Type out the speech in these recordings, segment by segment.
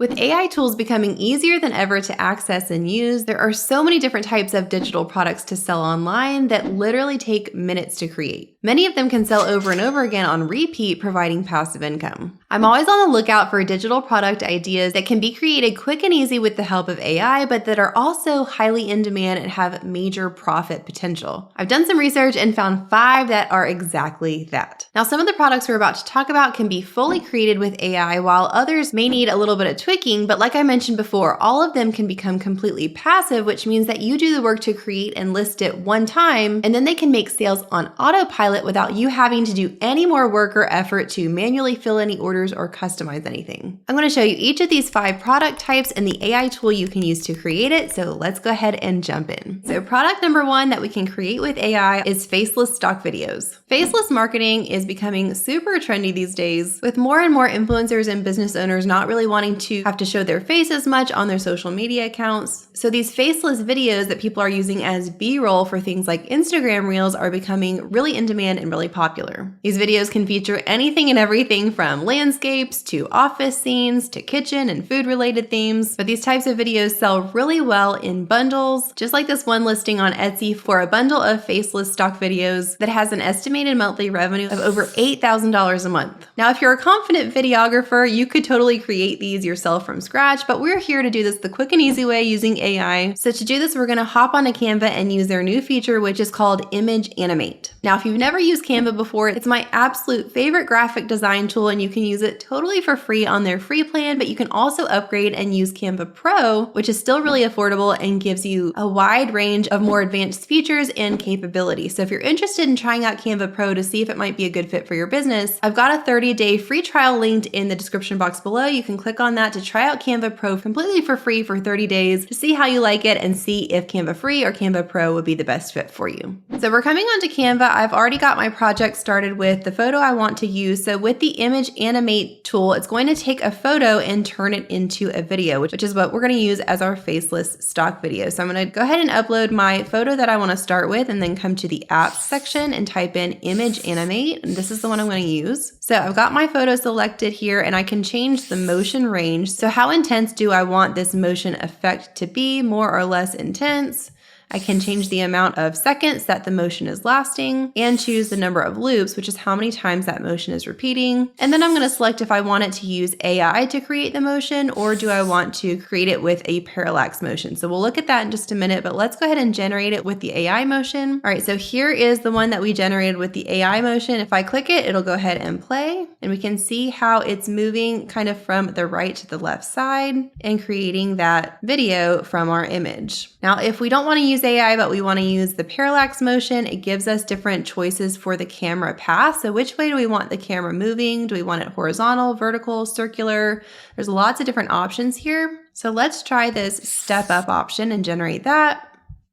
With AI tools becoming easier than ever to access and use, there are so many different types of digital products to sell online that literally take minutes to create. Many of them can sell over and over again on repeat, providing passive income. I'm always on the lookout for digital product ideas that can be created quick and easy with the help of AI, but that are also highly in demand and have major profit potential. I've done some research and found 5 that are exactly that. Now, some of the products we're about to talk about can be fully created with AI, while others may need a little bit of tweaking, but like I mentioned before, all of them can become completely passive, which means that you do the work to create and list it one time, and then they can make sales on autopilot without you having to do any more work or effort to manually fill any orders or customize anything. I'm going to show you each of these 5 product types and the AI tool you can use to create it, so let's go ahead and jump in. So product number 1 that we can create with AI is faceless stock videos. Faceless marketing is becoming super trendy these days, with more and more influencers and business owners not really wanting to have to show their face as much on their social media accounts. So these faceless videos that people are using as B-roll for things like Instagram Reels are becoming really in demand and really popular. These videos can feature anything and everything from landscapes to office scenes to kitchen and food related themes, but these types of videos sell really well in bundles, just like this one listing on Etsy for a bundle of faceless stock videos that has an estimated monthly revenue of over $8,000 a month. Now, if you're a confident videographer, you could totally create these yourself from scratch, but we're here to do this the quick and easy way using AI. So to do this, we're going to hop onto Canva and use their new feature, which is called Image Animate. Now, if you've never used Canva before, it's my absolute favorite graphic design tool, and you can use it totally for free on their free plan, but you can also upgrade and use Canva Pro, which is still really affordable and gives you a wide range of more advanced features and capabilities. So if you're interested in trying out Canva Pro to see if it might be a good fit for your business, I've got a 30-day free trial linked in the description box below. You can click on that to try out Canva Pro completely for free for 30 days to see how you like it and see if Canva Free or Canva Pro would be the best fit for you. So we're coming onto Canva. I've already got my project started with the photo I want to use. So with the Image Animate tool, it's going to take a photo and turn it into a video, which is what we're going to use as our faceless stock video. So I'm going to go ahead and upload my photo that I want to start with, and then come to the apps section and type in Image Animate. And this is the one I'm going to use. So I've got my photo selected here, and I can change the motion range. So how intense do I want this motion effect to be? More or less intense? I can change the amount of seconds that the motion is lasting and choose the number of loops, which is how many times that motion is repeating. And then I'm going to select if I want it to use AI to create the motion, or do I want to create it with a parallax motion. So we'll look at that in just a minute, but let's go ahead and generate it with the AI motion. All right, so here is the one that we generated with the AI motion. If I click it, it'll go ahead and play, and we can see how it's moving kind of from the right to the left side and creating that video from our image. Now, if we don't want to use AI, but we want to use the parallax motion, it gives us different choices for the camera path. So which way do we want the camera moving? Do we want it horizontal, vertical, circular? There's lots of different options here. So let's try this step up option and generate that.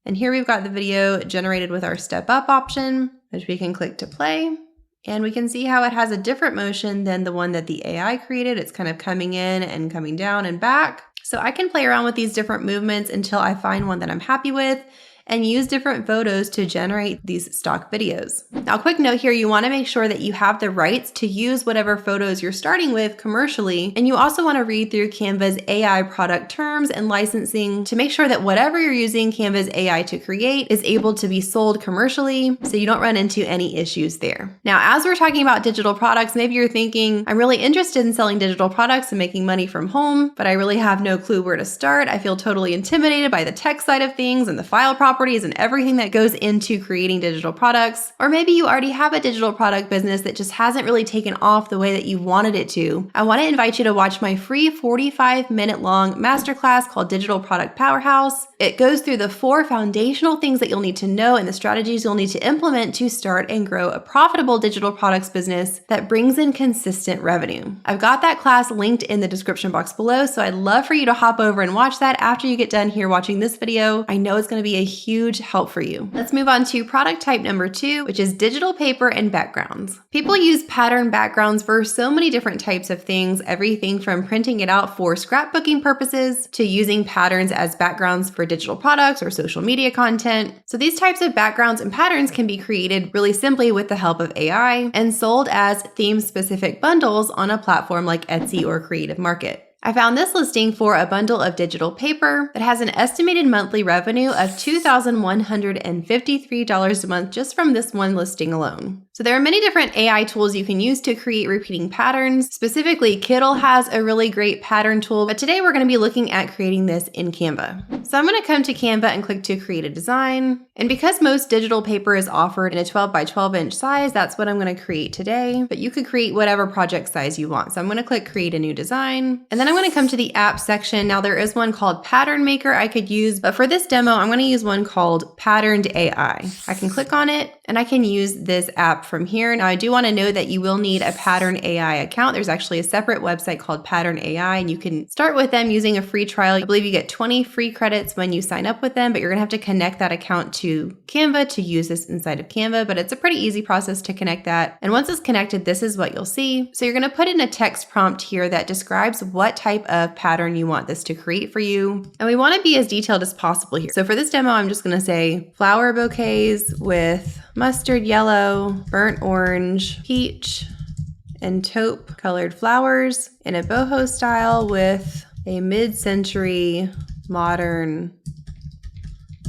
And here we've got the video generated with our step up option, which we can click to play. And we can see how it has a different motion than the one that the AI created. It's kind of coming in and coming down and back. So I can play around with these different movements until I find one that I'm happy with, and use different photos to generate these stock videos. Now, quick note here, you want to make sure that you have the rights to use whatever photos you're starting with commercially, and you also want to read through Canva's AI product terms and licensing to make sure that whatever you're using Canva's AI to create is able to be sold commercially, so you don't run into any issues there. Now, as we're talking about digital products, maybe you're thinking, I'm really interested in selling digital products and making money from home, but I really have no clue where to start. I feel totally intimidated by the tech side of things and the file properties and everything that goes into creating digital products. Or maybe you already have a digital product business that just hasn't really taken off the way that you wanted it to. I want to invite you to watch my free 45-minute long masterclass called Digital Product Powerhouse. It goes through the 4 foundational things that you'll need to know and the strategies you'll need to implement to start and grow a profitable digital products business that brings in consistent revenue. I've got that class linked in the description box below, so I'd love for you to hop over and watch that after you get done here watching this video. I know it's going to be a huge help for you. Let's move on to product type number 2, which is digital paper and backgrounds. People use pattern backgrounds for so many different types of things, everything from printing it out for scrapbooking purposes to using patterns as backgrounds for digital products or social media content. So these types of backgrounds and patterns can be created really simply with the help of AI and sold as theme-specific bundles on a platform like Etsy or Creative Market. I found this listing for a bundle of digital paper that has an estimated monthly revenue of $2,153 a month just from this one listing alone. So there are many different AI tools you can use to create repeating patterns. Specifically, Kittl has a really great pattern tool, but today we're going to be looking at creating this in Canva. So I'm going to come to Canva and click to create a design. And because most digital paper is offered in a 12 by 12 inch size, that's what I'm going to create today. But you could create whatever project size you want. So I'm going to click create a new design. And then I'm going to come to the app section. Now there is one called Pattern Maker I could use, but for this demo, I'm going to use one called Patterned AI. I can click on it and I can use this app from here. Now I do want to note that you will need a Pattern AI account. There's actually a separate website called Pattern AI, and you can start with them using a free trial. I believe you get 20 free credits when you sign up with them, but you're going to have to connect that account to Canva to use this inside of Canva, but it's a pretty easy process to connect that. And once it's connected, this is what you'll see. So you're going to put in a text prompt here that describes what type of pattern you want this to create for you. And we want to be as detailed as possible here. So for this demo, I'm just going to say flower bouquets with mustard yellow, burnt orange, peach, and taupe colored flowers in a boho style with a mid-century modern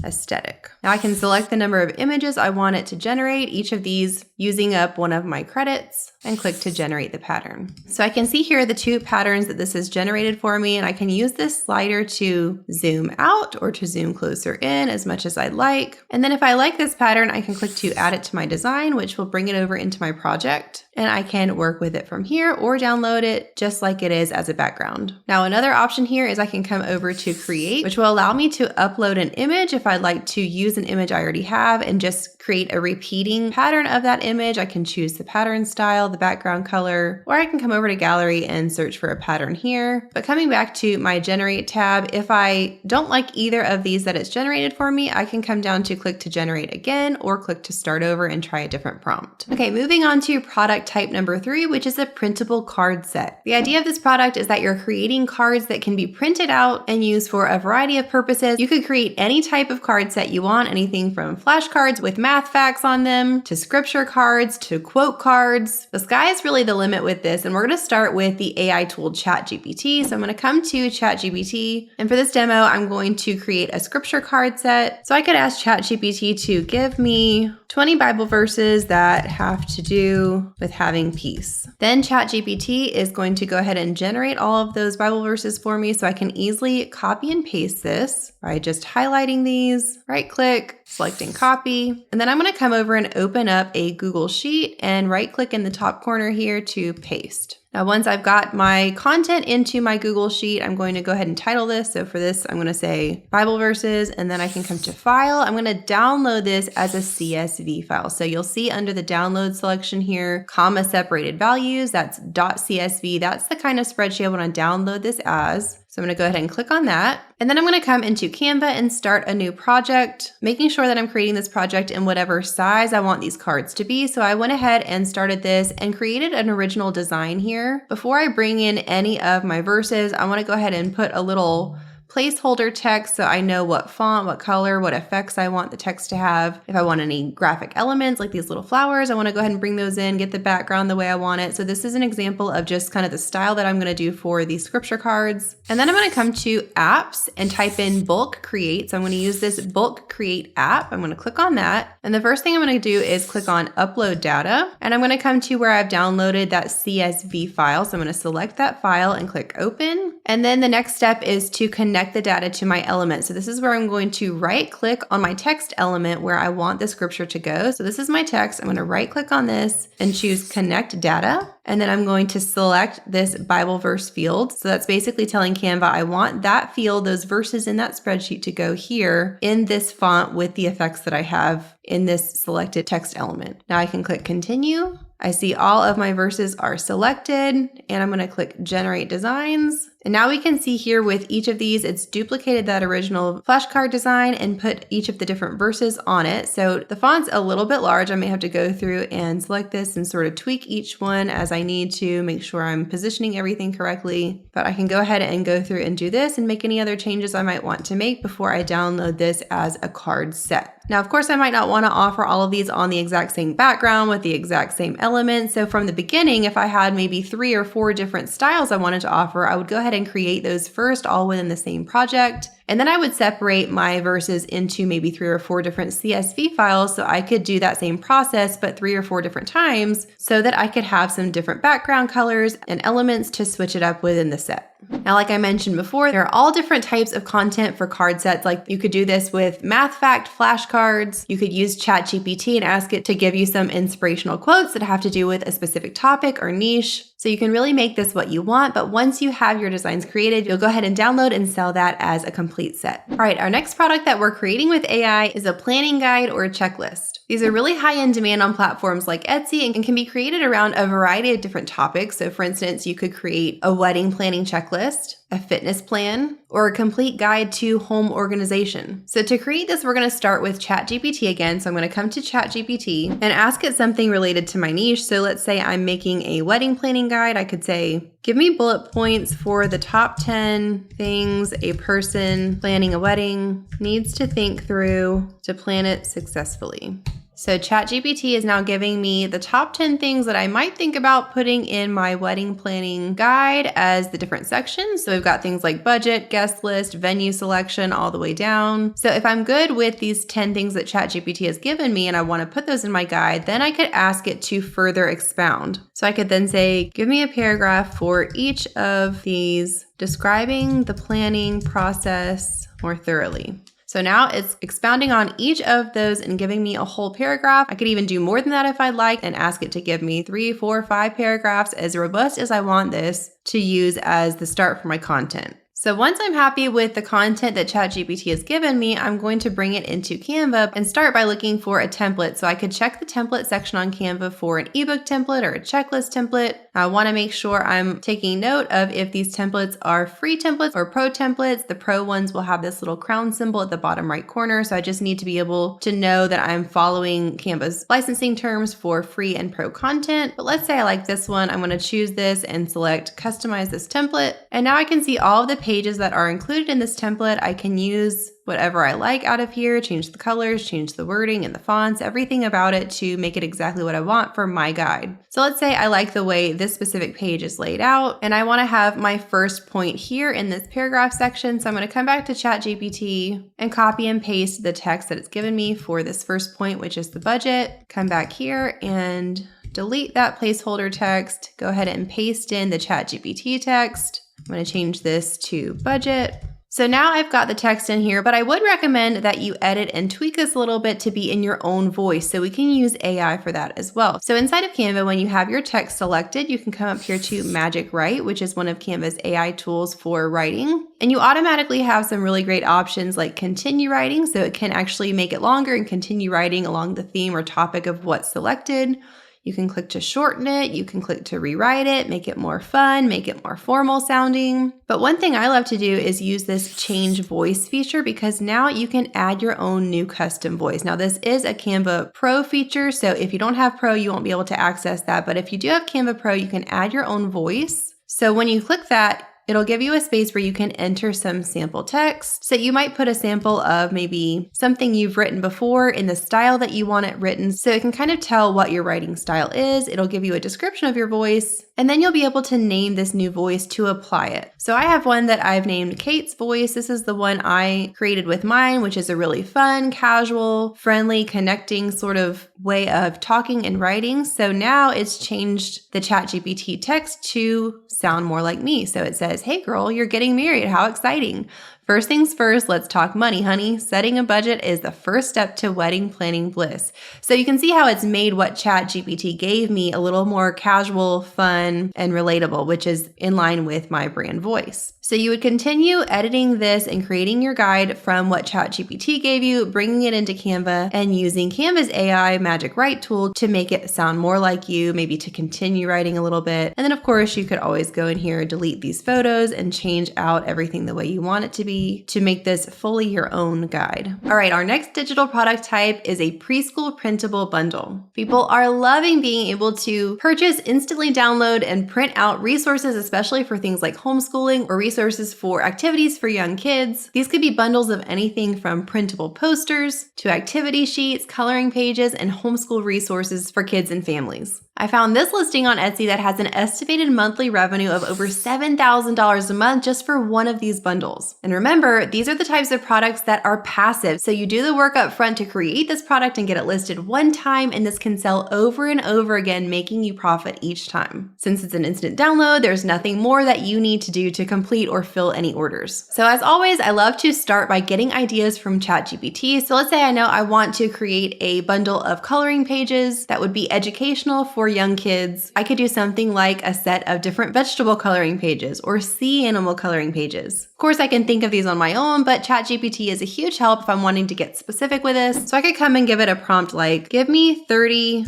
aesthetic. Now I can select the number of images I want it to generate, each of these using up one of my credits, and click to generate the pattern. So I can see here the two patterns that this has generated for me, and I can use this slider to zoom out or to zoom closer in as much as I'd like. And then if I like this pattern, I can click to add it to my design, which will bring it over into my project, and I can work with it from here or download it just like it is as a background. Now another option here is I can come over to create, which will allow me to upload an image if I'd like to use an image I already have and just create a repeating pattern of that image. I can choose the pattern style, the background color, or I can come over to gallery and search for a pattern here. But coming back to my generate tab, if I don't like either of these that it's generated for me, I can come down to click to generate again or click to start over and try a different prompt. Okay, moving on to product type number 3, which is a printable card set. The idea of this product is that you're creating cards that can be printed out and used for a variety of purposes. You could create any type of card set you want, anything from flashcards with math facts on them to scripture cards to quote cards. The sky is really the limit with this, and we're going to start with the AI tool Chat GPT. So I'm going to come to Chat GPT, and for this demo, I'm going to create a scripture card set. So I could ask Chat GPT to give me 20 Bible verses that have to do with having peace. Then Chat GPT is going to go ahead and generate all of those Bible verses for me, so I can easily copy and paste this by just highlighting these, right click, selecting copy, and then I'm going to come over and open up a Google Sheet and right click in the top corner here to paste. Now, once I've got my content into my Google Sheet, I'm going to go ahead and title this. So for this, I'm going to say Bible verses, and then I can come to file. I'm going to download this as a CSV file. So you'll see under the download selection here, comma separated values, that's .csv. That's the kind of spreadsheet I want to download this as. So I'm going to go ahead and click on that. And then I'm going to come into Canva and start a new project, making sure that I'm creating this project in whatever size I want these cards to be. So I went ahead and started this and created an original design here. Before I bring in any of my verses, I want to go ahead and put a little placeholder text so I know what font, what color, what effects I want the text to have. If I want any graphic elements like these little flowers, I want to go ahead and bring those in, get the background the way I want it. So this is an example of just kind of the style that I'm going to do for these scripture cards. And then I'm going to come to apps and type in bulk create. So I'm going to use this bulk create app. I'm going to click on that. And the first thing I'm going to do is click on upload data. And I'm going to come to where I've downloaded that CSV file. So I'm going to select that file and click open. And then the next step is to connect the data to my element. So this is where I'm going to right click on my text element where I want the scripture to go. So this is my text. I'm going to right click on this and choose connect data. And then I'm going to select this Bible verse field. So that's basically telling Canva, I want that field, those verses in that spreadsheet to go here in this font with the effects that I have in this selected text element. Now I can click continue. I see all of my verses are selected, and I'm going to click generate designs. And now we can see here with each of these, it's duplicated that original flashcard design and put each of the different verses on it. So the font's a little bit large. I may have to go through and select this and sort of tweak each one as I need to make sure I'm positioning everything correctly. But I can go ahead and go through and do this and make any other changes I might want to make before I download this as a card set. Now, of course, I might not want to offer all of these on the exact same background with the exact same elements. So from the beginning, if I had maybe 3 or 4 different styles I wanted to offer, I would go ahead ahead and create those first all within the same project. And then I would separate my verses into maybe 3 or 4 different CSV files so I could do that same process, but 3 or 4 different times so that I could have some different background colors and elements to switch it up within the set. Now, like I mentioned before, there are all different types of content for card sets. Like you could do this with math fact flashcards. You could use Chat GPT and ask it to give you some inspirational quotes that have to do with a specific topic or niche. So you can really make this what you want, but once you have your designs created, you'll go ahead and download and sell that as a complete set. All right, our next product that we're creating with AI is a planning guide or a checklist. These are really high in demand on platforms like Etsy and can be created around a variety of different topics. So for instance, you could create a wedding planning checklist, a fitness plan, or a complete guide to home organization. So to create this, we're going to start with Chat GPT again. So I'm going to come to Chat GPT and ask it something related to my niche. So let's say I'm making a wedding planning guide. I could say, give me bullet points for the top 10 things a person planning a wedding needs to think through to plan it successfully. So ChatGPT is now giving me the top 10 things that I might think about putting in my wedding planning guide as the different sections. So we've got things like budget, guest list, venue selection, all the way down. So if I'm good with these 10 things that ChatGPT has given me and I want to put those in my guide, then I could ask it to further expound. So I could then say, give me a paragraph for each of these describing the planning process more thoroughly. So now it's expounding on each of those and giving me a whole paragraph. I could even do more than that if I'd like and ask it to give me 3, 4, 5 paragraphs as robust as I want this to use as the start for my content. So once I'm happy with the content that ChatGPT has given me, I'm going to bring it into Canva and start by looking for a template. So I could check the template section on Canva for an ebook template or a checklist template. I want to make sure I'm taking note of if these templates are free templates or pro templates. The pro ones will have this little crown symbol at the bottom right corner. So I just need to be able to know that I'm following Canva's licensing terms for free and pro content. But let's say I like this one. I'm going to choose this and select customize this template. And now I can see all of the pages that are included in this template. I can use whatever I like out of here, change the colors, change the wording and the fonts, everything about it to make it exactly what I want for my guide. So let's say I like the way this specific page is laid out and I want to have my first point here in this paragraph section. So I'm going to come back to ChatGPT and copy and paste the text that it's given me for this first point, which is the budget. Come back here and delete that placeholder text. Go ahead and paste in the ChatGPT text. I'm going to change this to budget. So now I've got the text in here, but I would recommend that you edit and tweak this a little bit to be in your own voice. So we can use AI for that as well. So inside of Canva, when you have your text selected, you can come up here to Magic Write, which is one of Canva's AI tools for writing. And you automatically have some really great options like continue writing. So it can actually make it longer and continue writing along the theme or topic of what's selected. You can click to shorten it, you can click to rewrite it, make it more fun, make it more formal sounding. But one thing I love to do is use this change voice feature because now you can add your own new custom voice. Now this is a Canva Pro feature, so if you don't have Pro, you won't be able to access that. But if you do have Canva Pro, you can add your own voice. So when you click that, it'll give you a space where you can enter some sample text. So you might put a sample of maybe something you've written before in the style that you want it written. So it can kind of tell what your writing style is. It'll give you a description of your voice, and then you'll be able to name this new voice to apply it. So I have one that I've named Kate's Voice. This is the one I created with mine, which is a really fun, casual, friendly, connecting sort of way of talking and writing. So now it's changed the ChatGPT text to sound more like me. So it says, "Hey girl, you're getting married. How exciting. First things first, let's talk money, honey. Setting a budget is the first step to wedding planning bliss." So you can see how it's made what ChatGPT gave me a little more casual, fun, and relatable, which is in line with my brand voice. So you would continue editing this and creating your guide from what ChatGPT gave you, bringing it into Canva and using Canva's AI Magic Write tool to make it sound more like you, maybe to continue writing a little bit. And then of course you could always go in here, delete these photos and change out everything the way you want it to be to make this fully your own guide. All right, our next digital product type is a preschool printable bundle. People are loving being able to purchase, instantly download, and print out resources, especially for things like homeschooling or resources for activities for young kids. These could be bundles of anything from printable posters to activity sheets, coloring pages, and homeschool resources for kids and families. I found this listing on Etsy that has an estimated monthly revenue of over $7,000 $1,000 a month just for one of these bundles. And remember, these are the types of products that are passive. So you do the work up front to create this product and get it listed one time, and this can sell over and over again, making you profit each time. Since it's an instant download, there's nothing more that you need to do to complete or fill any orders. So as always, I love to start by getting ideas from ChatGPT. So let's say I know I want to create a bundle of coloring pages that would be educational for young kids. I could do something like a set of different vegetable coloring pages or sea animal coloring pages. Of course, I can think of these on my own, but ChatGPT is a huge help if I'm wanting to get specific with this. So I could come and give it a prompt like, give me 30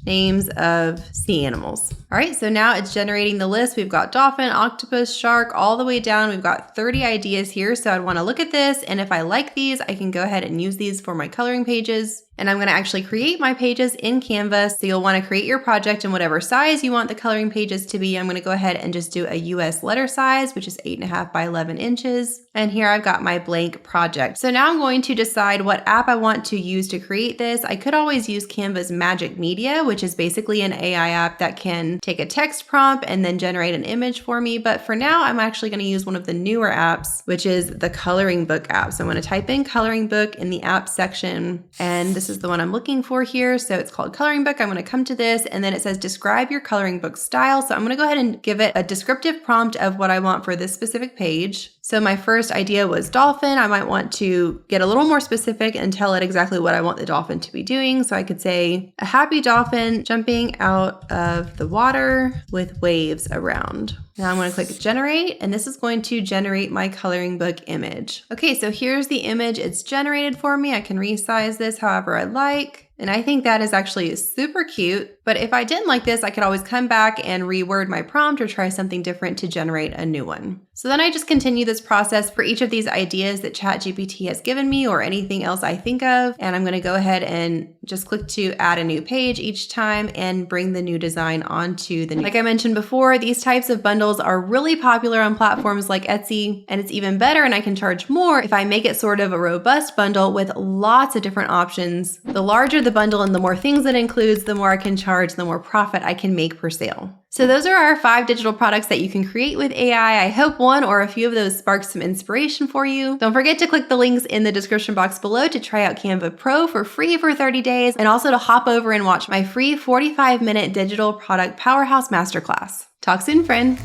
names of sea animals. All right, so now it's generating the list. We've got dolphin, octopus, shark, all the way down. We've got 30 ideas here. So I'd want to look at this. And if I like these, I can go ahead and use these for my coloring pages. And I'm going to actually create my pages in Canva. So you'll want to create your project in whatever size you want the coloring pages to be. I'm going to go ahead and just do a US letter size, which is 8.5 by 11 inches. And here I've got my blank project. So now I'm going to decide what app I want to use to create this. I could always use Canva's Magic Media, which is basically an AI app that can take a text prompt and then generate an image for me. But for now, I'm actually going to use one of the newer apps, which is the Coloring Book app. So I'm going to type in Coloring Book in the app section, and this is the one I'm looking for here. So it's called Coloring Book. I'm going to come to this, and then it says describe your coloring book style. So I'm going to go ahead and give it a descriptive prompt of what I want for this specific page. So my first idea was dolphin. I might want to get a little more specific and tell it exactly what I want the dolphin to be doing. So I could say a happy dolphin jumping out of the water with waves around. Now I'm going to click generate, and this is going to generate my coloring book image. Okay, so here's the image it's generated for me. I can resize this however I like. And I think that is actually super cute. But if I didn't like this, I could always come back and reword my prompt or try something different to generate a new one. So then I just continue this process for each of these ideas that ChatGPT has given me or anything else I think of. And I'm going to go ahead and just click to add a new page each time and bring the new design onto the new. Like I mentioned before, these types of bundles are really popular on platforms like Etsy, and it's even better and I can charge more if I make it sort of a robust bundle with lots of different options. The larger the bundle and the more things it includes, the more I can charge, the more profit I can make per sale. So those are our 5 digital products that you can create with AI. I hope one or a few of those sparked some inspiration for you. Don't forget to click the links in the description box below to try out Canva Pro for free for 30 days, and also to hop over and watch my free 45-minute digital product powerhouse masterclass. Talk soon, friend.